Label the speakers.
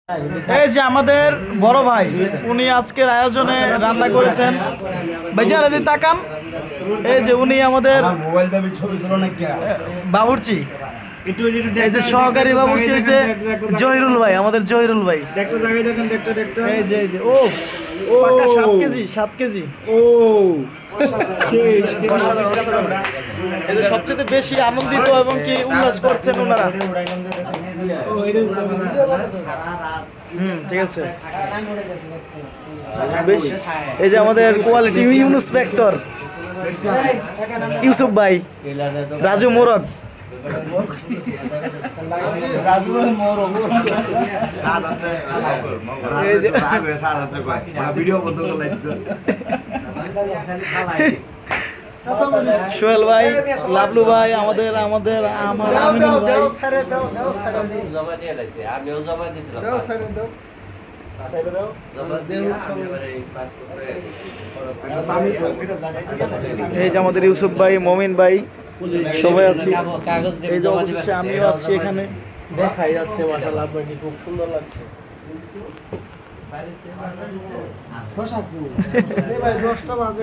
Speaker 1: এই যে আমাদের বড় ভাই, উনি আজকের আয়োজনে রান্না করেছেন। ভাইজান এদিকে তাকান, এই যে উনি আমাদের
Speaker 2: মোবাইল দাবি ছবি তুলো না কে
Speaker 1: বাবুর্চি, এই যে সহকারী বাবুর্চি হয়েছে জহিরুল ভাই, আমাদের জহিরুল ভাই। এই যে ও পাক্কা 7 কেজি 7 কেজি। এই যে সবচেয়ে বেশি আনন্দিত এবং কি উল্লাস করছেন ওনারা। ঠিক আছে। এই যে আমাদের কোয়ালিটি ইন্সপেক্টর ইউসুফ ভাই, রাজু মোরগ,
Speaker 2: ভিডিও বন্ধ করে
Speaker 1: সোহেল ভাই, লাবলু ভাই, আমাদের আমাদের আমার আমিনুল ভাই। এই যে আমাদের ইউসুফ ভাই, মমিন ভাই, সবাই আছি। এই যে অবশেষে আমিও আছি এখানে। দেখাই যাচ্ছে মাশাআল্লাহ, আপনাকে খুব সুন্দর লাগছে। ভাই 10টা বাজে